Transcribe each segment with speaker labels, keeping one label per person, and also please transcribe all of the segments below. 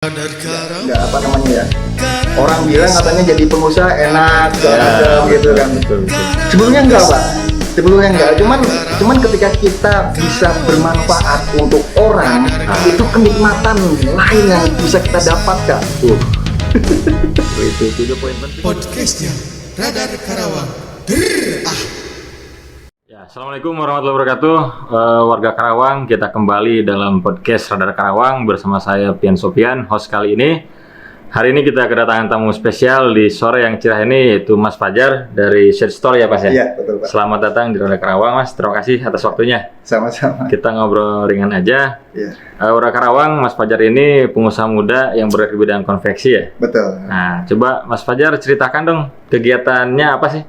Speaker 1: Nggak apa namanya ya, orang bilang katanya jadi pengusaha enak gitu kan.
Speaker 2: Betul.
Speaker 1: Sebelumnya enggak pak, cuman ketika kita bisa bermanfaat untuk orang, itu kenikmatan lain yang bisa kita dapatkan.
Speaker 2: Itu poin penting.
Speaker 3: Podcastnya Radar Karawang.
Speaker 2: Ya, assalamualaikum warahmatullahi wabarakatuh. Warga Karawang, kita kembali dalam podcast Radar Karawang bersama saya Pian Sofian, host kali ini. Hari ini kita kedatangan tamu spesial di sore yang cerah ini, yaitu Mas Fajar dari Shade Store ya Mas ya?
Speaker 1: Iya betul Pak.
Speaker 2: Selamat datang di Radar Karawang Mas, terima kasih atas waktunya.
Speaker 1: Sama-sama.
Speaker 2: Kita ngobrol ringan aja.
Speaker 1: Iya.
Speaker 2: Warga Karawang, Mas Fajar ini pengusaha muda yang bergerak di bidang konveksi ya?
Speaker 1: Betul.
Speaker 2: Nah, coba Mas Fajar ceritakan dong kegiatannya apa sih?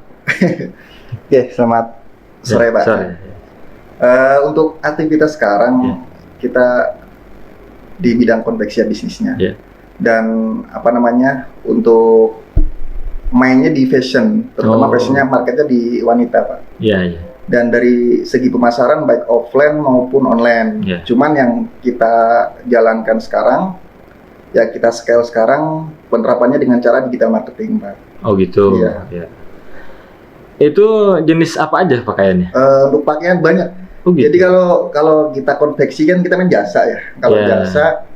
Speaker 1: Oke, selamat sore Pak.
Speaker 2: Sore.
Speaker 1: Untuk aktivitas sekarang kita di bidang konveksi bisnisnya.
Speaker 2: Ya.
Speaker 1: Dan apa namanya, untuk mainnya di fashion, terutama fashionnya marketnya di wanita Pak.
Speaker 2: Iya.
Speaker 1: Dan dari segi pemasaran baik offline maupun online.
Speaker 2: Yeah.
Speaker 1: Cuman yang kita jalankan sekarang, ya kita scale sekarang penerapannya dengan cara digital marketing Pak.
Speaker 2: Oh gitu.
Speaker 1: Iya.
Speaker 2: Ya. Itu jenis apa aja pakaiannya?
Speaker 1: Untuk pakaian banyak.
Speaker 2: Oh, gitu.
Speaker 1: Jadi kalau kita konveksi kan kita main jasa ya. Kalau jasa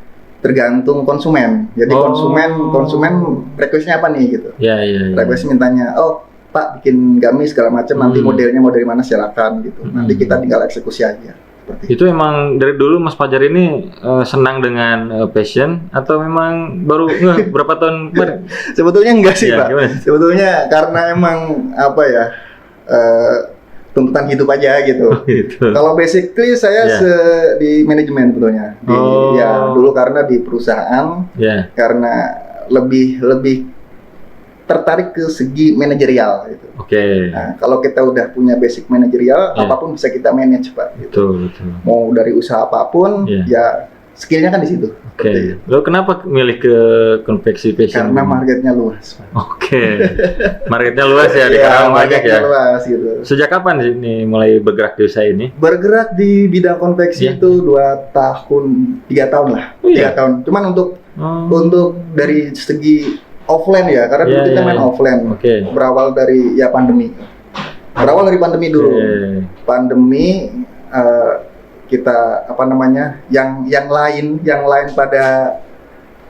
Speaker 1: tergantung konsumen. Jadi konsumen requestnya apa nih gitu.
Speaker 2: Iya.
Speaker 1: Request mintanya, oh Pak bikin gamis segala macam, nanti modelnya mau dari mana silakan gitu. Nanti kita tinggal eksekusi aja. Seperti
Speaker 2: itu emang dari dulu Mas Fajar ini senang dengan fashion atau memang baru berapa tahun kemarin?
Speaker 1: Sebetulnya enggak sih
Speaker 2: Ya,
Speaker 1: Pak.
Speaker 2: gimana?
Speaker 1: Sebetulnya karena emang apa ya, tuntutan hidup aja gitu.
Speaker 2: Gitu.
Speaker 1: Kalau basically saya di manajemen sebetulnya. Ya dulu karena di perusahaan, karena lebih tertarik ke segi manajerial gitu.
Speaker 2: Oke.
Speaker 1: Nah, kalau kita udah punya basic manajerial, apapun bisa kita manage Pak. Gitu.
Speaker 2: Betul.
Speaker 1: Mau dari usaha apapun, ya skillnya kan di situ.
Speaker 2: Oke. Lalu kenapa milih ke konveksi fashion?
Speaker 1: Karena marketnya luas Pak.
Speaker 2: Oke. Marketnya luas ya di Karawang banyak ya.
Speaker 1: Luas gitu.
Speaker 2: Sejak kapan sih ini mulai bergerak di usaha ini?
Speaker 1: Bergerak di bidang konveksi itu 3 tahun lah. 3 tahun. Cuman untuk dari segi offline ya, karena dulu kita main offline. Berawal dari pandemi. Berawal dari pandemi dulu. Pandemi kita apa namanya? Yang lain pada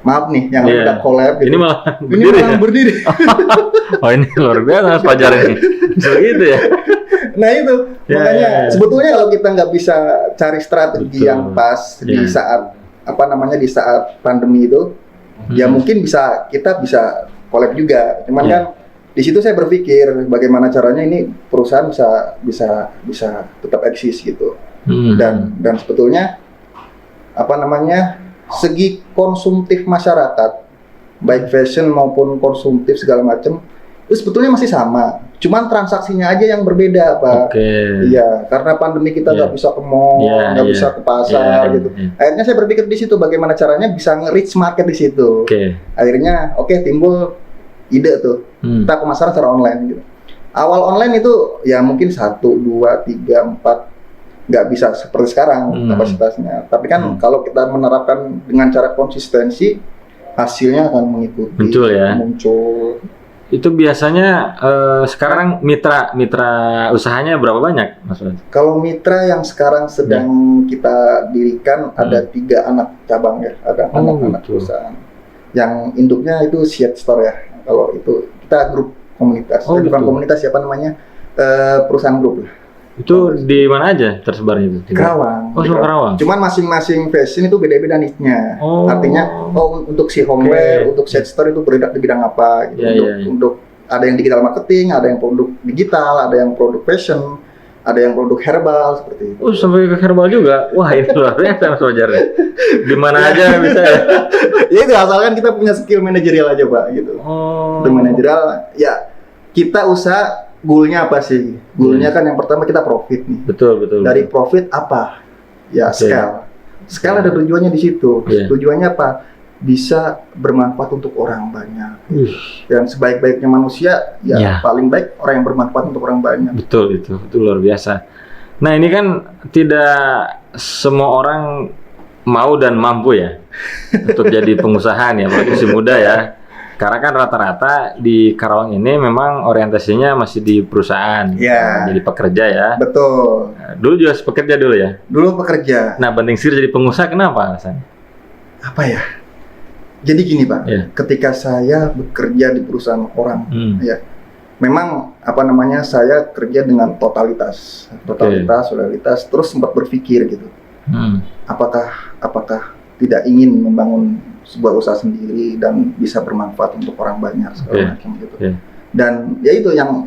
Speaker 1: maaf nih, yang udah collab gitu.
Speaker 2: Ini malah
Speaker 1: berdiri.
Speaker 2: Oh, ini luar biasa Mas Fajar ini. Begitu ya.
Speaker 1: Nah itu makanya sebetulnya kalau kita nggak bisa cari strategi yang pas di saat di saat pandemi itu, ya mungkin kita bisa collab juga. Cuman kan di situ saya berpikir bagaimana caranya ini perusahaan bisa tetap eksis gitu. Dan sebetulnya segi konsumtif masyarakat baik fashion maupun konsumtif segala macam itu sebetulnya masih sama. Cuman transaksinya aja yang berbeda Pak. Iya, karena pandemi kita nggak bisa ke mall, nggak bisa ke pasar gitu. Akhirnya saya berpikir di situ bagaimana caranya bisa nge-reach market di situ. Akhirnya timbul ide tuh, kita pemasaran secara online gitu. Awal online itu ya mungkin 1, 2, 3, 4 nggak bisa seperti sekarang kapasitasnya. Tapi kan kalau kita menerapkan dengan cara konsistensi, hasilnya akan mengikuti.
Speaker 2: Betul ya.
Speaker 1: Muncul.
Speaker 2: Itu biasanya sekarang mitra usahanya berapa banyak Mas?
Speaker 1: Kalau mitra yang sekarang sedang kita dirikan ada 3 anak cabang ya, ada anak-anak perusahaan. Yang induknya itu Shade Store ya. Kalau itu kita grup komunitas, bukan komunitas perusahaan grup lah.
Speaker 2: Itu di mana aja tersebarnya itu?
Speaker 1: Karawang.
Speaker 2: Oh, Karawang.
Speaker 1: Cuman masing-masing fashion itu beda-beda niche-nya. Artinya, untuk si homeware, untuk Shade Store itu bergerak di bidang apa gitu. Untuk ada yang digital marketing, ada yang produk digital, ada yang produk fashion, ada yang produk herbal seperti itu. Oh,
Speaker 2: sampai ke herbal juga. Wah, ini luar biasa Mas Fajar. Di mana aja bisa ya?
Speaker 1: Ya itu asalkan kita punya skill manajerial aja Pak gitu. Untuk manajerial ya kita usaha goalnya apa sih? Goalnya kan yang pertama kita profit nih. Betul. Dari profit apa? Ya scale. Scale ada tujuannya di situ. Tujuannya apa? Bisa bermanfaat untuk orang banyak. Dan sebaik-baiknya manusia, paling baik orang yang bermanfaat untuk orang banyak.
Speaker 2: Betul itu luar biasa. Nah ini kan tidak semua orang mau dan mampu ya. untuk jadi pengusaha nih, apalagi masih muda ya. Karena kan rata-rata di Karawang ini memang orientasinya masih di perusahaan,
Speaker 1: Ya.
Speaker 2: jadi pekerja ya.
Speaker 1: Betul.
Speaker 2: Dulu juga pekerja dulu ya.
Speaker 1: Dulu pekerja.
Speaker 2: Nah, banting setir jadi pengusaha kenapa alasannya?
Speaker 1: Apa ya? Jadi gini Pak,
Speaker 2: Iya.
Speaker 1: ketika saya bekerja di perusahaan orang,
Speaker 2: Hmm.
Speaker 1: ya, memang saya kerja dengan totalitas, loyalitas, terus sempat berpikir gitu, apakah tidak ingin membangun sebuah usaha sendiri dan bisa bermanfaat untuk orang banyak segala macam gitu. Dan ya itu yang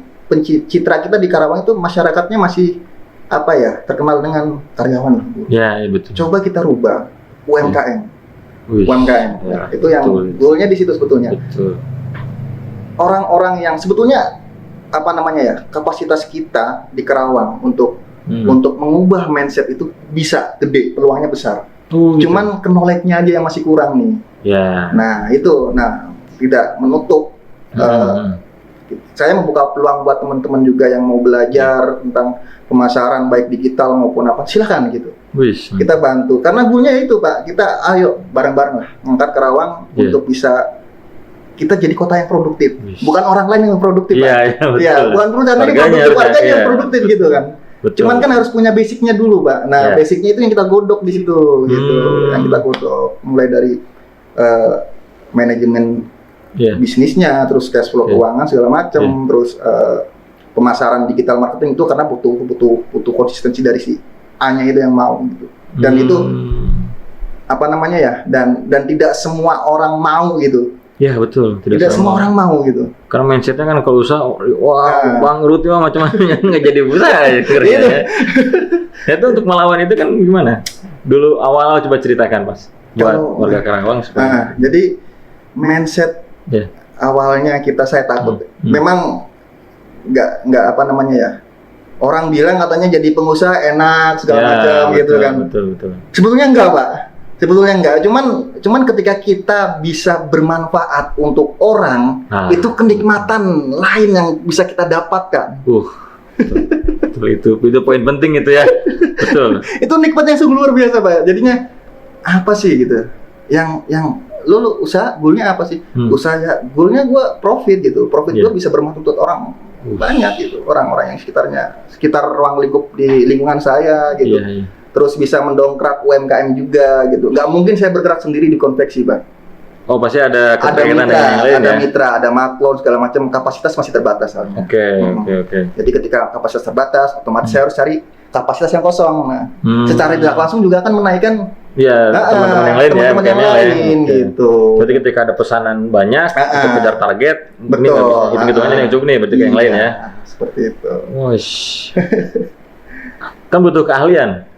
Speaker 1: citra kita di Karawang itu masyarakatnya masih terkenal dengan karyawan lah, Bu.
Speaker 2: Ya, betul.
Speaker 1: Coba kita rubah UMKM. UMKM.
Speaker 2: Ya,
Speaker 1: Itu yang goalnya di situ sebetulnya.
Speaker 2: Betul.
Speaker 1: Orang-orang yang sebetulnya kapasitas kita di Karawang untuk mengubah mindset itu bisa gede, peluangnya besar.
Speaker 2: Gitu.
Speaker 1: Cuman knowledge-nya aja yang masih kurang nih.
Speaker 2: Ya.
Speaker 1: Nah itu, tidak menutup. Saya membuka peluang buat teman-teman juga yang mau belajar tentang pemasaran baik digital maupun apa, silakan gitu. Kita bantu. Karena goalnya itu Pak, kita ayo bareng-bareng lah mengangkat Karawang untuk bisa kita jadi kota yang produktif. Bukan orang lain yang produktif Pak. Iya, bukan perusahaan yang produktif, warganya yang produktif gitu kan.
Speaker 2: Betul.
Speaker 1: Cuman kan harus punya basicnya dulu Pak. Nah basicnya itu yang kita godok di situ gitu. Yang kita godok mulai dari manajemen bisnisnya, terus cash flow keuangan segala macam, terus pemasaran digital marketing itu karena butuh konsistensi dari si A-nya itu yang mau gitu. Dan itu dan tidak semua orang mau gitu.
Speaker 2: Ya betul.
Speaker 1: Tidak semua orang mau gitu.
Speaker 2: Karena mindsetnya kan kalau usaha, bangkrut ya macam-macam nggak jadi usaha ya kerjanya. Itu untuk melawan itu kan gimana? Dulu awal coba ceritakan Mas buat warga Karawang.
Speaker 1: Jadi mindset awalnya saya takut. Memang nggak orang bilang katanya jadi pengusaha enak segala macam gitu kan.
Speaker 2: Betul.
Speaker 1: Sebetulnya enggak Pak. Sebetulnya enggak. Cuman ketika kita bisa bermanfaat untuk orang, itu kenikmatan lain yang bisa kita dapatkan.
Speaker 2: Betul itu poin penting itu ya. Betul.
Speaker 1: Itu nikmat yang sungguh luar biasa Pak. Jadinya apa sih gitu? Yang lu usaha goalnya apa sih? Usaha goalnya gue profit gitu. Profit gue bisa bermanfaat untuk orang banyak gitu. Orang-orang yang sekitar ruang lingkup di lingkungan saya gitu. Terus bisa mendongkrak UMKM juga gitu. Nggak mungkin saya bergerak sendiri di konveksi Pak.
Speaker 2: Oh pasti ada keterkaitan dengan yang lain
Speaker 1: ada mitra, ada maklon segala macam. Kapasitas masih terbatas soalnya.
Speaker 2: Oke.
Speaker 1: Jadi ketika kapasitas terbatas, otomatis saya harus cari kapasitas yang kosong. Nah, secara tidak langsung juga akan menaikkan
Speaker 2: teman-teman yang lain
Speaker 1: teman-teman yang lain gitu.
Speaker 2: Berarti ketika ada pesanan banyak untuk kejar target,
Speaker 1: betul.
Speaker 2: Hitung-hitungannya yang cukup nih, berarti yang lain ya.
Speaker 1: Seperti itu.
Speaker 2: Kan butuh keahlian.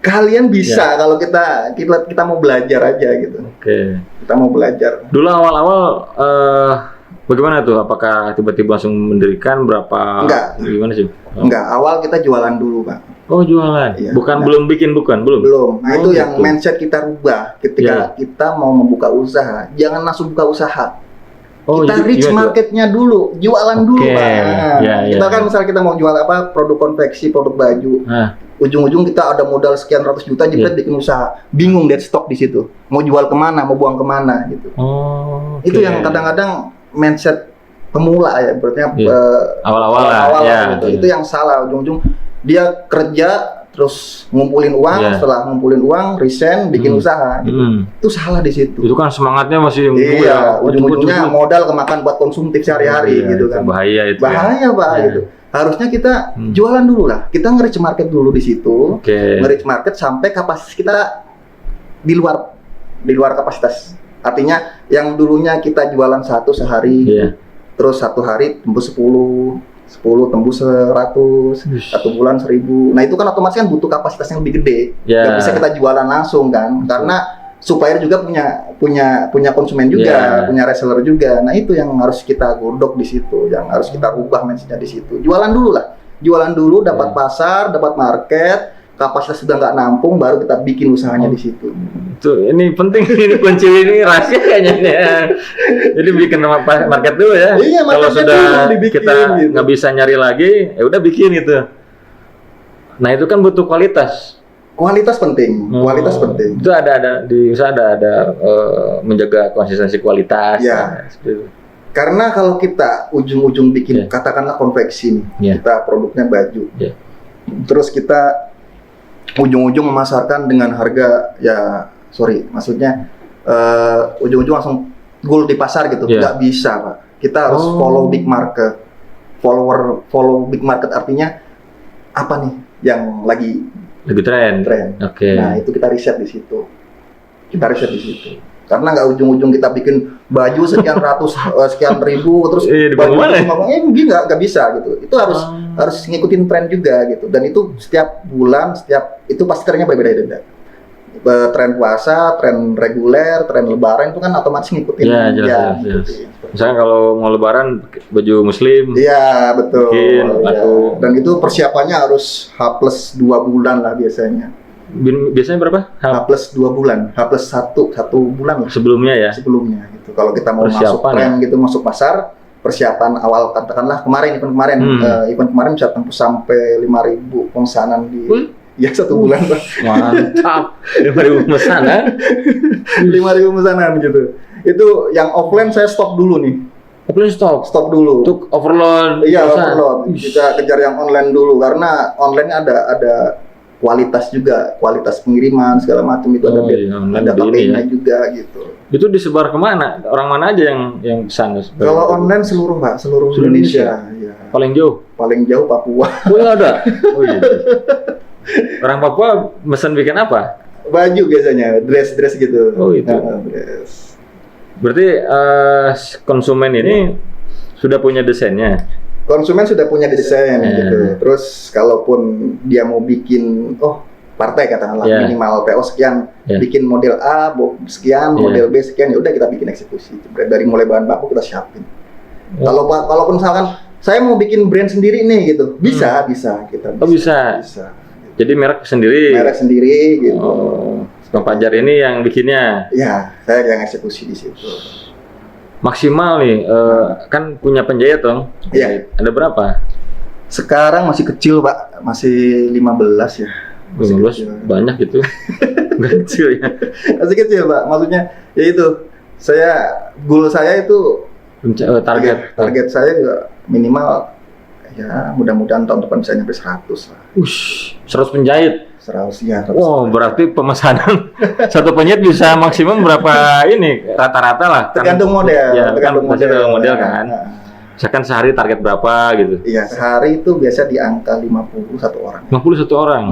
Speaker 1: Kalian bisa kalau kita mau belajar aja gitu. Kita mau belajar.
Speaker 2: Dulu awal-awal bagaimana tuh? Apakah tiba-tiba langsung mendirikan berapa?
Speaker 1: Enggak.
Speaker 2: Gimana sih?
Speaker 1: Enggak, awal kita jualan dulu Pak.
Speaker 2: Oh jualan?
Speaker 1: Iya,
Speaker 2: belum bikin
Speaker 1: Belum. Nah itu yang mindset kita rubah ketika kita mau membuka usaha. Jangan langsung buka usaha. Kita reach marketnya dulu, jualan dulu Pak. Kita kan misalnya kita mau jual produk konveksi, produk baju. Ujung-ujung kita ada modal sekian ratus juta, kita bikin usaha, bingung dead stock di situ. Mau jual kemana, mau buang kemana gitu. Itu yang kadang-kadang mindset pemula ya, berarti awal-awal gitu. Itu yang salah. Ujung-ujung dia kerja terus ngumpulin uang, setelah ngumpulin uang, resign, bikin usaha gitu. Itu salah di situ.
Speaker 2: Itu kan semangatnya masih
Speaker 1: ujung-ujungnya modal kemakan buat konsumtif sehari-hari gitu kan.
Speaker 2: Bahaya itu.
Speaker 1: Bahaya Pak gitu. Harusnya kita jualan dulu lah. Kita nge-reach market dulu di situ. Nge-reach market sampai kapasitas kita di luar kapasitas. Artinya yang dulunya kita jualan 1 sehari, terus 1 hari tembus 10 tembus 100, 1 bulan 1000. Nah itu kan otomatis kan butuh kapasitas yang lebih gede. Gak bisa kita jualan langsung kan, karena supplier juga punya konsumen juga, punya reseller juga. Nah itu yang harus kita godok di situ, yang harus kita ubah mindsetnya di situ. Jualan dulu, dapat pasar, dapat market, kapasitas sudah nggak nampung, baru kita bikin usahanya di situ.
Speaker 2: Tuh, ini penting, ini kunci, ini rahasia kayaknya. Jadi bikin market dulu ya.
Speaker 1: Iya,
Speaker 2: kalau sudah
Speaker 1: dibikin,
Speaker 2: kita nggak bisa nyari lagi, ya udah bikin gitu. Nah itu kan butuh kualitas.
Speaker 1: Kualitas penting, kualitas penting.
Speaker 2: Itu ada di usaha ada menjaga konsistensi kualitas.
Speaker 1: Ya.
Speaker 2: Seperti itu.
Speaker 1: Karena kalau kita ujung-ujung bikin katakanlah konveksi nih, kita produknya baju. Terus kita ujung-ujung memasarkan dengan harga maksudnya ujung-ujung langsung goal di pasar gitu. Nggak bisa, Pak. Kita harus follow big market. Follow big market artinya apa nih yang lagi tren.
Speaker 2: Oke.
Speaker 1: Nah, itu kita riset di situ. Karena nggak ujung-ujung kita bikin baju sekian ratus, sekian ribu, terus baju mungkin nggak bisa gitu. Itu harus ngikutin tren juga gitu. Dan itu setiap bulan, itu pasti trennya berbeda-beda. Tren puasa, tren reguler, tren lebaran itu kan otomatis ngikutin.
Speaker 2: Iya, jelas. Misalnya kalau mau lebaran baju muslim.
Speaker 1: Iya, betul.
Speaker 2: Aku.
Speaker 1: Dan itu persiapannya harus H+2 bulan lah biasanya.
Speaker 2: Biasanya berapa?
Speaker 1: H+2 bulan, H+1 bulan lah.
Speaker 2: Sebelumnya gitu.
Speaker 1: Kalau kita mau masuk tren gitu, masuk pasar, persiapan awal katakanlah event kemarin bisa tembus sampai 5.000 pemesanan di 1 bulan.
Speaker 2: Mantap. 5.000 pemesanan.
Speaker 1: 5.000 pemesanan gitu. Itu yang offline saya stop dulu nih.
Speaker 2: Offline stop dulu. Untuk overload.
Speaker 1: Iya, overload. Kita kejar yang online dulu karena online ada kualitas juga, kualitas pengiriman segala macam itu ada KPI-nya juga gitu.
Speaker 2: Itu disebar kemana? Orang mana aja yang pesan?
Speaker 1: Kalau online seluruh Indonesia. Ya.
Speaker 2: Paling jauh
Speaker 1: Papua.
Speaker 2: Oh ada. Oh iya. Orang Papua mesen bikin apa?
Speaker 1: Baju biasanya, dress gitu.
Speaker 2: Oh itu.
Speaker 1: Dress.
Speaker 2: Berarti konsumen ini sudah punya desainnya.
Speaker 1: Konsumen sudah punya desain gitu. Terus kalaupun dia mau bikin partai katakanlah minimal PO sekian, bikin model A sekian, model B sekian, ya udah kita bikin eksekusi. Dari mulai bahan baku kita siapin. Kalaupun misalkan saya mau bikin brand sendiri nih gitu, bisa kita.
Speaker 2: Bisa. Jadi merek sendiri
Speaker 1: gitu.
Speaker 2: Bang Fajar ini yang bikinnya?
Speaker 1: Ya, saya yang eksekusi di situ.
Speaker 2: Maksimal nih, kan punya penjahit dong?
Speaker 1: Iya.
Speaker 2: Ada berapa?
Speaker 1: Sekarang masih kecil, Pak. Masih 15 ya.
Speaker 2: 15 banyak gitu. Nggak kecil ya?
Speaker 1: Masih kecil, Pak. Maksudnya, ya itu. Goal saya itu target saya juga minimal ya mudah-mudahan tahun depan bisa nyampe 100 lah.
Speaker 2: 100 penjahit?
Speaker 1: 100 ya.
Speaker 2: Wow, berarti pemesanan satu penjahit bisa maksimum berapa ini? Rata-rata lah.
Speaker 1: Tergantung model.
Speaker 2: Ya, tergantung model kan. Misalkan sehari target berapa gitu?
Speaker 1: Iya, sehari itu biasa di angka 50 satu orang.
Speaker 2: 50 satu orang?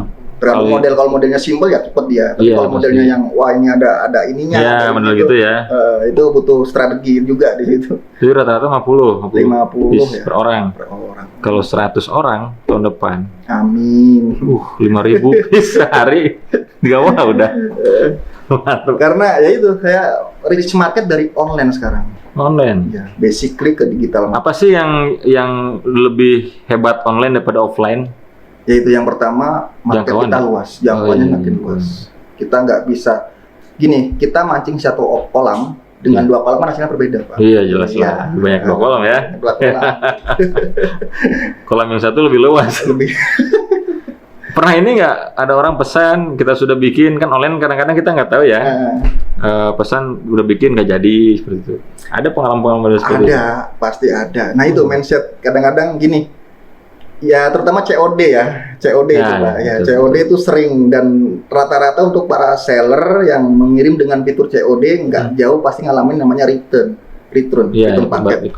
Speaker 1: Tergantung model, kalau modelnya simpel ya cepet dia. Tapi kalau modelnya yang ini ada ininya.
Speaker 2: Ya, model gitu ya.
Speaker 1: Itu butuh strategi juga di situ.
Speaker 2: Jadi rata-rata 50
Speaker 1: ya.
Speaker 2: per orang. Kalau 100 orang tahun depan.
Speaker 1: Amin.
Speaker 2: 5.000 piece sehari. Gawah udah. Mantap.
Speaker 1: Karena ya itu saya reach market dari online sekarang.
Speaker 2: Online.
Speaker 1: Ya, basically ke digital.
Speaker 2: Apa sih yang lebih hebat online daripada offline?
Speaker 1: Yaitu yang pertama, market kita luas, jangkauannya makin luas. Kita nggak bisa gini, kita mancing satu kolam dengan 2 kolam kan hasilnya berbeda, Pak.
Speaker 2: Iya, jelas lah. Banyak 2 kolam ya.
Speaker 1: 2 kolam.
Speaker 2: Kolam yang satu lebih luas. Pernah ini nggak ada orang pesan kita sudah bikin, kan online kadang-kadang kita nggak tahu ya. Pesan udah bikin nggak jadi seperti itu. Ada pengalaman seperti itu?
Speaker 1: Ada, pasti ada. Nah itu mindset kadang-kadang gini. Ya terutama COD ya, COD itu Pak. Ya COD itu sering dan rata-rata untuk para seller yang mengirim dengan fitur COD nggak jauh pasti ngalamin namanya return paket.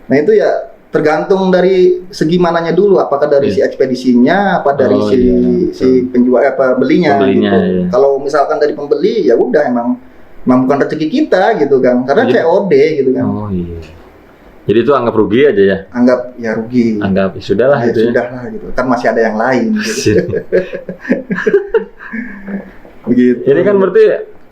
Speaker 1: Nah itu ya tergantung dari segi mananya dulu, apakah dari si ekspedisinya, apa dari si penjual pembelinya. Gitu.
Speaker 2: Ya.
Speaker 1: Kalau misalkan dari pembeli ya udah emang bukan rezeki kita gitu kan, karena COD gitu kan.
Speaker 2: Oh iya. Jadi itu anggap rugi aja ya?
Speaker 1: Anggap ya rugi.
Speaker 2: Anggap sudahlah
Speaker 1: ya, gitu sudahlah gitu. Kan masih ada yang lain gitu. Begitu.
Speaker 2: Ini kan berarti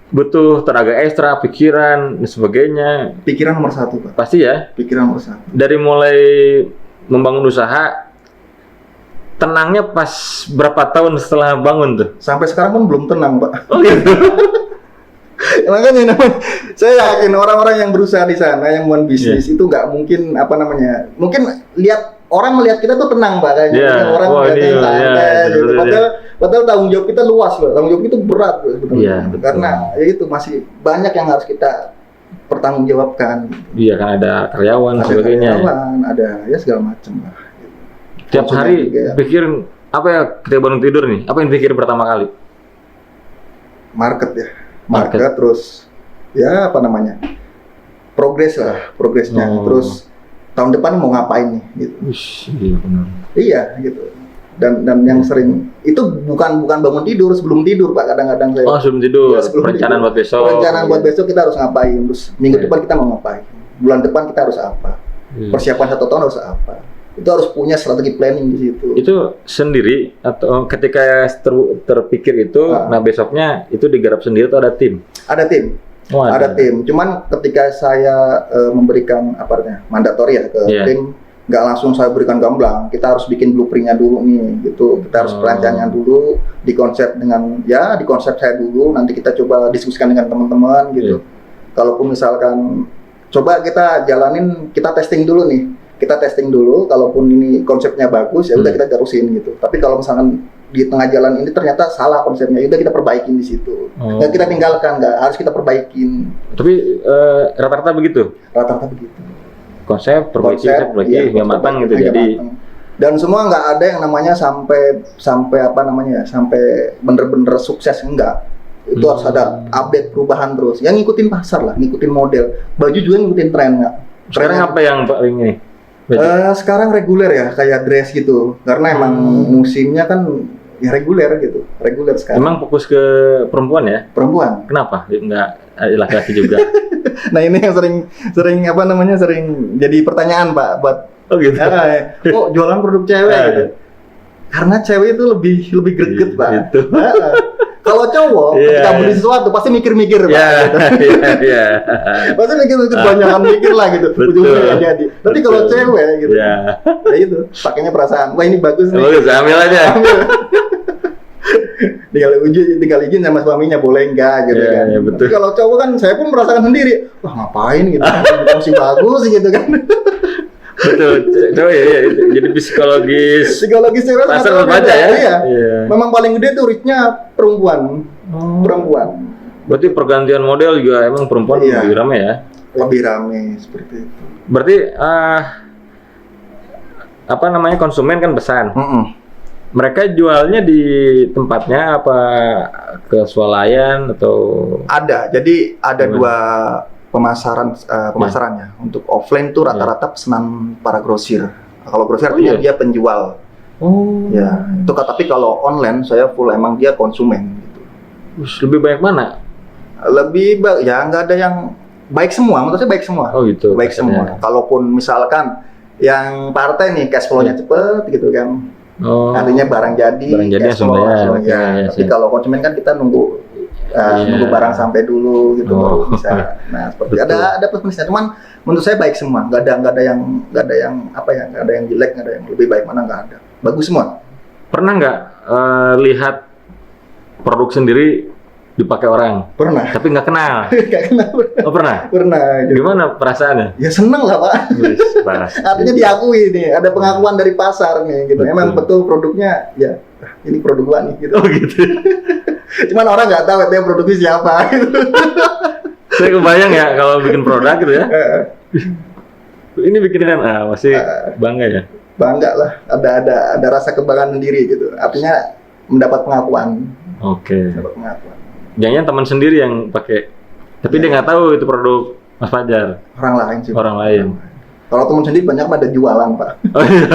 Speaker 2: butuh tenaga ekstra, pikiran dan sebagainya.
Speaker 1: Pikiran nomor 1, Pak.
Speaker 2: Pasti ya?
Speaker 1: Pikiran nomor 1.
Speaker 2: Dari mulai membangun usaha, tenangnya pas berapa tahun setelah bangun tuh?
Speaker 1: Sampai sekarang pun belum tenang, Pak.
Speaker 2: Oh gitu?
Speaker 1: Makanya saya yakin orang-orang yang berusaha di sana yang membuat bisnis itu nggak mungkin mungkin lihat orang melihat kita tuh tenang Pak kayaknya.
Speaker 2: Yeah.
Speaker 1: Orang
Speaker 2: Wah,
Speaker 1: melihatnya
Speaker 2: ini,
Speaker 1: santai
Speaker 2: ya,
Speaker 1: gitu.
Speaker 2: betul,
Speaker 1: Padahal tanggung jawab kita luas loh. Tanggung jawab itu berat loh sebetulnya.
Speaker 2: Iya, betul.
Speaker 1: Karena ya itu masih banyak yang harus kita pertanggungjawabkan.
Speaker 2: Iya kan ada karyawan
Speaker 1: Ada
Speaker 2: sebagainya.
Speaker 1: karyawan, ada ya segala macam lah.
Speaker 2: Tiap
Speaker 1: Konsumen
Speaker 2: hari
Speaker 1: juga ya.
Speaker 2: pikirin apa ya, kita bangun tidur nih, apa yang pikir pertama kali?
Speaker 1: Market ya.
Speaker 2: Market.
Speaker 1: Market terus ya apa namanya? Progresnya.
Speaker 2: Oh.
Speaker 1: Terus tahun depan mau ngapain nih gitu.
Speaker 2: Iya benar.
Speaker 1: Iya gitu. Dan yang sering itu bukan bangun tidur, sebelum tidur Pak kadang-kadang saya.
Speaker 2: Oh sebelum tidur,
Speaker 1: Ya, sebelum
Speaker 2: perencanaan
Speaker 1: tidur.
Speaker 2: buat besok.
Speaker 1: Perencanaan buat besok kita harus ngapain, terus minggu
Speaker 2: Iya.
Speaker 1: depan kita mau ngapain, bulan depan kita harus apa,
Speaker 2: Iya.
Speaker 1: persiapan 1 tahun harus apa. Itu harus punya strategi planning di situ.
Speaker 2: Itu sendiri atau ketika terpikir itu, nah besoknya itu digarap sendiri atau ada tim?
Speaker 1: Ada tim.
Speaker 2: Oh,
Speaker 1: Ada tim. Cuman ketika saya memberikan apa namanya mandatori ya ke
Speaker 2: Iya.
Speaker 1: tim, nggak langsung saya berikan gamblang. Kita harus bikin blueprintnya dulu nih, gitu. Kita harus perancangannya dulu, dikonsep di konsep saya dulu. Nanti kita coba diskusikan dengan teman-teman gitu. Kalaupun misalkan coba kita jalanin, kita testing dulu nih. Kita testing dulu. Kalaupun ini konsepnya bagus, ya udah kita terusin gitu. Tapi kalau misalkan di tengah jalan ini ternyata salah konsepnya, udah kita perbaikin di situ. Nggak kita tinggalkan, nggak harus kita perbaikin.
Speaker 2: Tapi rata-rata begitu.
Speaker 1: Rata-rata begitu.
Speaker 2: Konsep perbaiki
Speaker 1: iya,
Speaker 2: hingga matang gitu.
Speaker 1: hingga
Speaker 2: Jadi
Speaker 1: matang. Dan semua nggak ada yang namanya sampai apa namanya sampai bener-bener sukses, enggak. Itu harus ada update perubahan terus. Yang ngikutin pasar lah, ngikutin model. Baju juga ngikutin tren nggak.
Speaker 2: sekarang apa yang paling ini?
Speaker 1: Sekarang reguler ya, kayak dress gitu. Karena emang musimnya kan ya reguler gitu, reguler sekarang.
Speaker 2: Emang fokus ke perempuan ya?
Speaker 1: Perempuan.
Speaker 2: Kenapa? Enggak laki-laki juga.
Speaker 1: Nah ini yang sering apa namanya sering jadi pertanyaan Pak buat
Speaker 2: Oh gitu.
Speaker 1: kok jualan produk cewek gitu. Karena cewek itu lebih greget Pak.
Speaker 2: Gitu.
Speaker 1: Kalau cowok ketika beli sesuatu pasti mikir-mikir Pak. Gitu.
Speaker 2: Iya.
Speaker 1: Pasti mikir-mikir banyakan mikir lah gitu.
Speaker 2: Betul.
Speaker 1: Ujungnya nggak jadi. Tapi kalau cewek gitu.
Speaker 2: Iya.
Speaker 1: Ya itu, pakainya perasaan. Wah ini bagus nih.
Speaker 2: Bagus, ambil aja.
Speaker 1: Ambil. tinggal izin sama suaminya boleh enggak gitu
Speaker 2: Iya,
Speaker 1: kan.
Speaker 2: iya, betul.
Speaker 1: Tapi kalau cowok kan saya pun merasakan sendiri. Wah ngapain gitu. Masih bagus gitu kan.
Speaker 2: Betul. Coba ya, jadi psikologis.
Speaker 1: Psikologis cewek
Speaker 2: Pasar
Speaker 1: sangat
Speaker 2: terbaca ya?
Speaker 1: Iya.
Speaker 2: Iya.
Speaker 1: Memang paling gede tuh reach-nya perempuan. Perempuan.
Speaker 2: Berarti pergantian model juga emang perempuan
Speaker 1: Iya.
Speaker 2: lebih ramai ya?
Speaker 1: Lebih rame seperti itu.
Speaker 2: Berarti apa namanya, konsumen kan pesan. Mereka jualnya di tempatnya apa ke swalayan atau?
Speaker 1: Ada. Jadi ada
Speaker 2: Gimana?
Speaker 1: dua pemasarannya. Untuk offline tuh rata-rata pesanan para grosir. Kalau grosir artinya
Speaker 2: iya?
Speaker 1: dia penjual.
Speaker 2: Oh.
Speaker 1: Ya, itu tapi kalau online saya full emang dia konsumen gitu.
Speaker 2: Lebih banyak mana?
Speaker 1: Ya nggak ada yang baik semua, menurut saya baik semua.
Speaker 2: Oh gitu.
Speaker 1: Baik semua. Kalaupun misalkan yang partai nih cash flow-nya cepet gitu kan.
Speaker 2: Oh.
Speaker 1: Artinya barang jadi, cash flow langsung ya. Tapi kalau konsumen kan kita nunggu barang sampai dulu gitu baru bisa. Nah, seperti ada plus minusnya. Cuman menurut saya baik semua. Nggak ada yang jelek, nggak ada yang lebih baik mana, nggak ada. Bagus semua.
Speaker 2: Pernah nggak lihat produk sendiri dipakai orang,
Speaker 1: Pernah.
Speaker 2: tapi nggak kenal?
Speaker 1: Nggak kenal.
Speaker 2: Oh pernah?
Speaker 1: Pernah. Gitu.
Speaker 2: Gimana perasaannya?
Speaker 1: Ya seneng lah Pak.
Speaker 2: Wih, parah.
Speaker 1: Artinya diakui nih, ada pengakuan dari pasar nih gitu.
Speaker 2: Betul.
Speaker 1: Emang betul produknya ya ini produk gua nih gitu.
Speaker 2: Oh gitu.
Speaker 1: Cuman orang nggak tahu dia produknya siapa gitu.
Speaker 2: Saya kebayang ya kalau bikin produk gitu ya. Ini bikinan masih bangga ya.
Speaker 1: Bangga lah, ada rasa kebanggaan sendiri gitu. Artinya mendapat pengakuan.
Speaker 2: Oke.
Speaker 1: Mendapat pengakuan.
Speaker 2: Jangan teman sendiri yang pakai, tapi dia nggak tahu itu produk Mas Fajar.
Speaker 1: Orang lain sih.
Speaker 2: Orang lain.
Speaker 1: Kalau teman sendiri banyak ada jualan Pak.
Speaker 2: Oh, iya.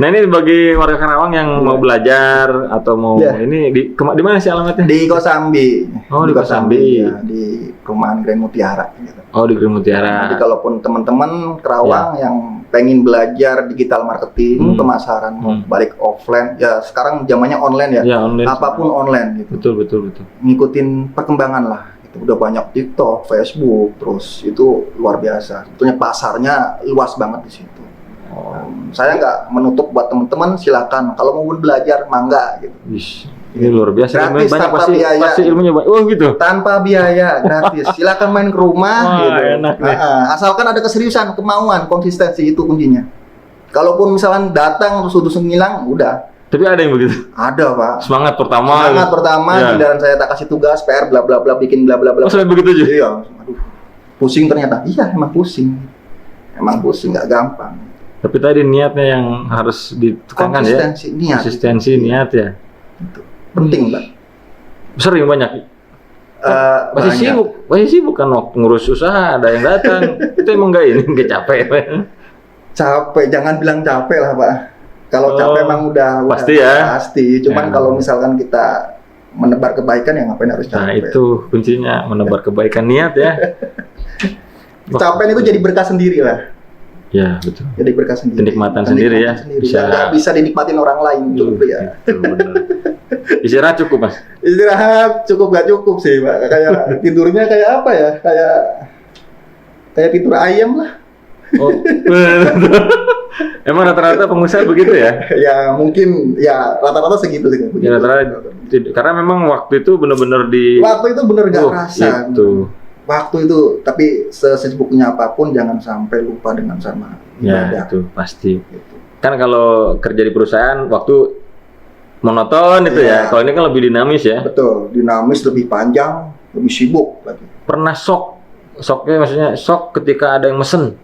Speaker 2: Nah ini bagi warga Karawang yang mau belajar atau mau ini di mana sih alamatnya?
Speaker 1: Di Kosambi.
Speaker 2: Oh di Kosambi.
Speaker 1: Ya, di perumahan Grand Mutiara gitu.
Speaker 2: Oh di Grand Mutiara.
Speaker 1: Jadi kalaupun teman-teman Kerawang yang pengen belajar digital marketing, pemasaran, balik offline, ya sekarang zamannya online ya.
Speaker 2: Ya online.
Speaker 1: Apapun online gitu.
Speaker 2: Betul.
Speaker 1: Ngikutin perkembangan lah. Gitu. Udah banyak TikTok, Facebook, terus itu luar biasa. Sebetulnya pasarnya luas banget di situ. Saya nggak menutup buat teman-teman, silakan. Kalau mau belajar, mangga gitu.
Speaker 2: Ini luar biasa.
Speaker 1: Gratis,
Speaker 2: banyak
Speaker 1: tanpa biaya.
Speaker 2: pasti ilmunya banyak. Oh gitu.
Speaker 1: Tanpa biaya, gratis. Silakan main ke rumah.
Speaker 2: Wah,
Speaker 1: gitu.
Speaker 2: enak nih.
Speaker 1: Asalkan ada keseriusan, kemauan, konsistensi itu kuncinya. Kalaupun misalkan datang terus udah ngilang, udah.
Speaker 2: Tapi ada yang begitu.
Speaker 1: Ada Pak.
Speaker 2: Semangat pertama.
Speaker 1: Ya. Giliran saya tak kasih tugas PR bla bla bla bikin bla bla bla.
Speaker 2: Oh, sampai begitu juga.
Speaker 1: Iya. Aduh. Pusing ternyata. Iya, emang pusing. Emang pusing, nggak gampang.
Speaker 2: Tapi tadi niatnya yang harus ditekankan ya. Konsistensi niat ya.
Speaker 1: Itu penting Pak.
Speaker 2: Sering banyak. Masih sibuk kan waktu ngurus usaha, ada yang datang. Itu emang nggak capek.
Speaker 1: Capek, jangan bilang capek lah Pak. Kalau capek emang udah
Speaker 2: pasti ya.
Speaker 1: Pasti. Cuman kalau misalkan kita menebar kebaikan ya ngapain harus capek.
Speaker 2: Nah itu kuncinya, menebar kebaikan niat ya.
Speaker 1: Capek itu jadi berkah sendiri lah.
Speaker 2: Ya betul.
Speaker 1: Jadi berkah sendiri.
Speaker 2: Kenikmatan sendiri ya.
Speaker 1: Bisa dinikmatin orang lain juga ya.
Speaker 2: Istirahat cukup Mas?
Speaker 1: Istirahat cukup gak cukup sih Pak. Kayak tidurnya kayak apa ya? Kayak tidur ayam lah.
Speaker 2: Oh. Emang rata-rata pengusaha begitu ya?
Speaker 1: Ya mungkin ya rata-rata segitu sih.
Speaker 2: Ya, rata-rata karena memang waktu itu benar-benar
Speaker 1: waktu itu benar gak rasa.
Speaker 2: Itu.
Speaker 1: Waktu itu, tapi sesibuknya apapun jangan sampai lupa dengan sama
Speaker 2: ibadah. Ya itu pasti. Gitu. Kan kalau kerja di perusahaan waktu monoton itu ya. Kalau ini kan lebih dinamis ya.
Speaker 1: Betul, dinamis, lebih panjang, lebih sibuk lagi.
Speaker 2: Pernah shocknya maksudnya shock ketika ada yang mesen.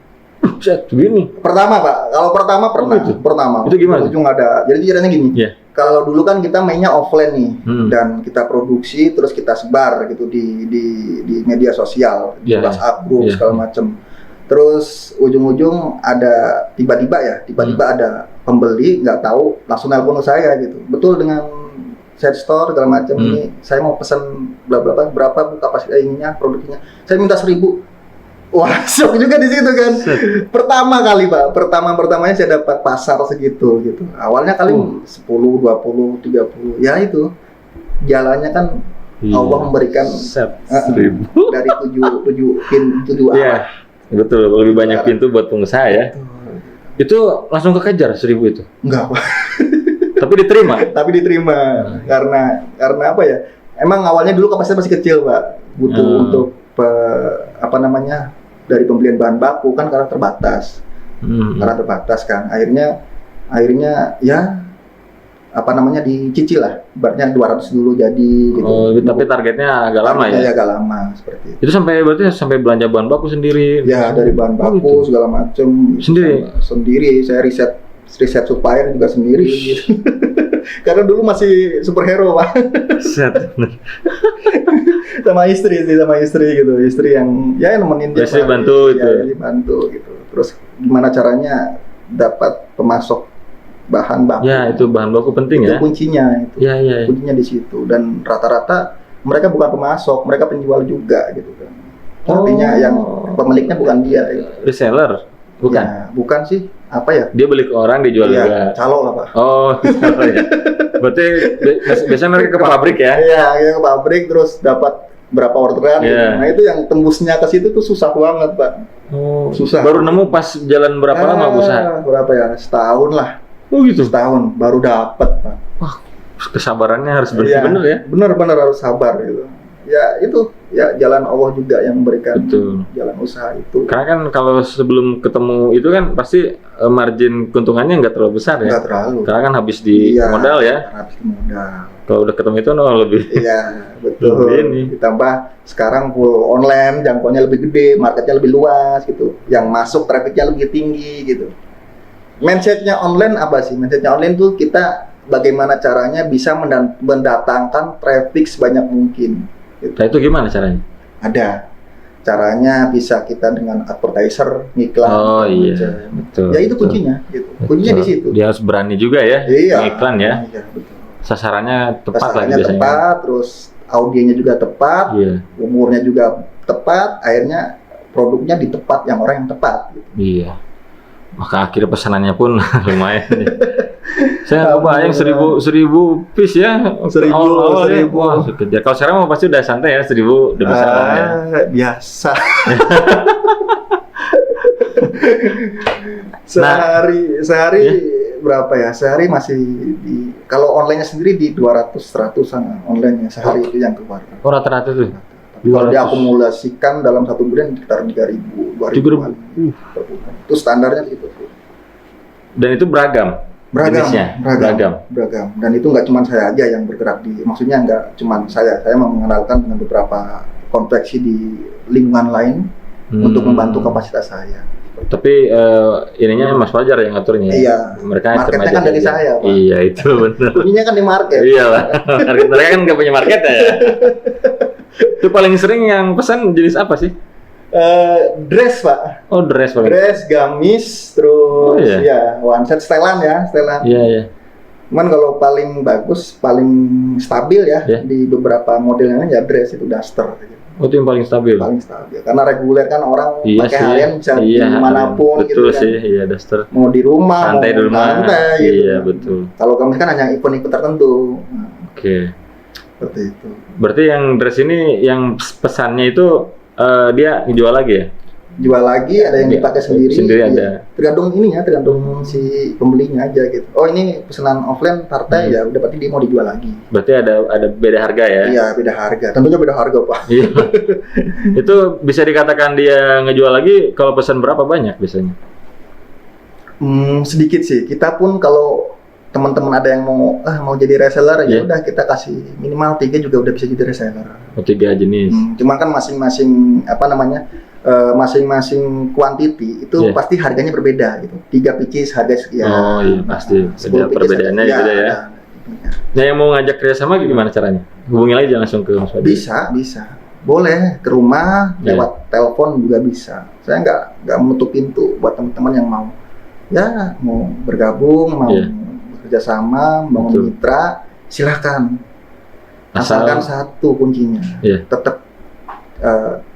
Speaker 2: Begini.
Speaker 1: Pertama Pak, kalau pertama pertama.
Speaker 2: Itu gimana?
Speaker 1: Ujung ada. Jadi ceritanya gini.
Speaker 2: Yeah.
Speaker 1: Kalau dulu kan kita mainnya offline nih, dan kita produksi terus kita sebar gitu di media sosial, di WhatsApp group segala macem. Terus ujung-ujung ada tiba-tiba ada pembeli nggak tahu langsung nelpon saya gitu. Betul dengan set store segala macam ini saya mau pesan bla bla bla berapa kapasitas ininya produknya. Saya minta 1.000. Wah, shock juga di situ kan. Pertama kali Pak, pertamanya saya dapat pasar segitu gitu. Awalnya kali 10, 20, 30. Ya itu. Jalannya kan Allah memberikan
Speaker 2: 1.000
Speaker 1: dari 7 arah.
Speaker 2: Betul, lebih banyak pintu buat pengusaha ya. Itu langsung kekejar 1.000 itu?
Speaker 1: Enggak Pak.
Speaker 2: Tapi diterima?
Speaker 1: Tapi diterima. Karena apa ya? Emang awalnya dulu kapasitas masih kecil Pak. Butuh untuk dari pembelian bahan baku kan karena terbatas. Karena terbatas kan. Akhirnya ya dicicil lah. Ibaratnya 200 dulu jadi gitu.
Speaker 2: Oh, tapi targetnya agak lama ya?
Speaker 1: Agak lama seperti itu.
Speaker 2: Itu sampai belanja bahan baku sendiri?
Speaker 1: Ya, dari bahan baku segala macam. Sendiri. Saya riset supplier juga sendiri gitu. Karena dulu masih superhero Pak. sama istri gitu, istri yang nemenin dia.
Speaker 2: Istri bantu itu.
Speaker 1: Ya, bantu gitu. Terus gimana caranya dapat pemasok bahan baku?
Speaker 2: Ya itu bahan baku penting
Speaker 1: itu
Speaker 2: ya.
Speaker 1: Kuncinya itu.
Speaker 2: Ya.
Speaker 1: Kuncinya di situ dan rata-rata mereka bukan pemasok, mereka penjual juga gitu kan. Artinya yang pemiliknya bukan dia.
Speaker 2: Reseller. Bukan?
Speaker 1: Ya, bukan sih. Apa ya?
Speaker 2: Dia beli ke orang, dijual juga.
Speaker 1: Calo lah Pak.
Speaker 2: Oh, calo ya. Berarti biasanya mereka ke pabrik ya?
Speaker 1: Iya, ke pabrik terus dapat berapa orderan. Gitu. Nah itu yang tembusnya ke situ tuh susah banget Pak.
Speaker 2: Oh,
Speaker 1: susah.
Speaker 2: Baru nemu pas jalan berapa lama usaha?
Speaker 1: Berapa ya? Setahun lah.
Speaker 2: Oh gitu?
Speaker 1: Setahun baru dapat Pak.
Speaker 2: Wah, kesabarannya harus benar-benar ya?
Speaker 1: Benar-benar harus sabar gitu. Ya itu ya jalan Allah juga yang memberikan jalan usaha itu.
Speaker 2: Karena kan kalau sebelum ketemu itu kan pasti margin keuntungannya nggak terlalu besar ya.
Speaker 1: Nggak terlalu.
Speaker 2: Karena kan habis di modal ya.
Speaker 1: Habis di modal.
Speaker 2: Kalau udah ketemu itu lebih.
Speaker 1: Iya betul.
Speaker 2: Ini.
Speaker 1: Ditambah sekarang full online, jangkauannya lebih gede, marketnya lebih luas gitu. Yang masuk trafficnya lebih tinggi gitu. Mindsetnya online apa sih? Mindsetnya online tuh kita bagaimana caranya bisa mendatangkan traffic sebanyak mungkin. Gitu.
Speaker 2: Nah itu gimana caranya?
Speaker 1: Ada caranya, bisa kita dengan advertiser, iklan.
Speaker 2: Oh iya, betul.
Speaker 1: Ya itu kuncinya, gitu. Kuncinya di situ.
Speaker 2: Dia harus berani juga ya, iklan ya. Iya, betul. Sasarannya tepat lagi biasanya.
Speaker 1: Tepat, terus audienya juga tepat, umurnya juga tepat, akhirnya produknya di tempat yang orang yang tepat. Gitu.
Speaker 2: Iya. Maka akhirnya pesanannya pun lumayan. Saya kebayang 1.000 piece ya.
Speaker 1: 1.000.
Speaker 2: Wah, kejar. Kalau sekarang mau pasti udah santai ya, 1.000 udah bisa ya.
Speaker 1: Biasa. Sehari berapa ya? Sehari masih kalau online-nya sendiri di 200-100-an online-nya sehari itu yang keluar.
Speaker 2: Oh, rata-rata tuh.
Speaker 1: Kalau diakumulasikan dalam satu bulan sekitar 3.000, 2.000-an per bulan. Itu standarnya gitu.
Speaker 2: Dan itu beragam. Jenisnya?
Speaker 1: Beragam. Dan itu nggak cuma saya aja yang bergerak maksudnya nggak cuma saya mau mengenalkan dengan beberapa konveksi di lingkungan lain untuk membantu kapasitas saya.
Speaker 2: Tapi ininya Mas Fajar yang ngaturnya.
Speaker 1: Iya.
Speaker 2: Mereka
Speaker 1: marketnya kan dari saya, Pak.
Speaker 2: Iya, itu benar.
Speaker 1: Ininya kan di market.
Speaker 2: Iya lah. Mereka kan nggak punya market ya. Itu paling sering yang pesan jenis apa sih?
Speaker 1: Dress, Pak.
Speaker 2: Oh, dress paling.
Speaker 1: Dress, gamis, terus ya one set setelan.
Speaker 2: Iya.
Speaker 1: Cuman kalau paling bagus, paling stabil ya di beberapa modelnya ya dress itu duster.
Speaker 2: Oh, itu yang paling stabil.
Speaker 1: Paling stabil. Karena reguler kan orang pakai
Speaker 2: sih.
Speaker 1: harian bisa dimanapun
Speaker 2: betul
Speaker 1: gitu kan.
Speaker 2: sih, iya duster.
Speaker 1: Mau di rumah,
Speaker 2: santai di rumah.
Speaker 1: gitu.
Speaker 2: Iya, betul.
Speaker 1: Kalau gamis kan hanya event-event tertentu.
Speaker 2: Oke.
Speaker 1: Seperti itu.
Speaker 2: Berarti yang dress ini yang pesannya itu dia dijual lagi ya?
Speaker 1: Jual lagi, ada yang dipakai sendiri.
Speaker 2: Sendiri ada.
Speaker 1: Tergantung ininya, tergantung si pembelinya aja gitu. Oh, ini pesanan offline partai ya, udah berarti dia mau dijual lagi.
Speaker 2: Berarti ada beda harga ya?
Speaker 1: Iya, beda harga. Tentunya beda harga, Pak.
Speaker 2: Iya. Itu bisa dikatakan dia ngejual lagi kalau pesan berapa banyak biasanya?
Speaker 1: Sedikit sih. Kita pun kalau teman-teman ada yang mau jadi reseller ya udah kita kasih minimal 3 juga udah bisa jadi reseller.
Speaker 2: Oh, 3 jenis.
Speaker 1: Cuman kan masing-masing masing-masing quantity itu pasti harganya berbeda gitu. 3 pieces harga sekian.
Speaker 2: Oh iya pasti. Ada perbedaannya gitu ya. Nah, yang mau ngajak kerjasama gimana caranya? Hubungi aja langsung ke Mas Fadil.
Speaker 1: Bisa. Boleh ke rumah lewat telepon juga bisa. Saya nggak menutup pintu buat teman-teman yang mau bergabung, mau kerjasama, bangun mitra, silahkan. Asalkan satu kuncinya, tetap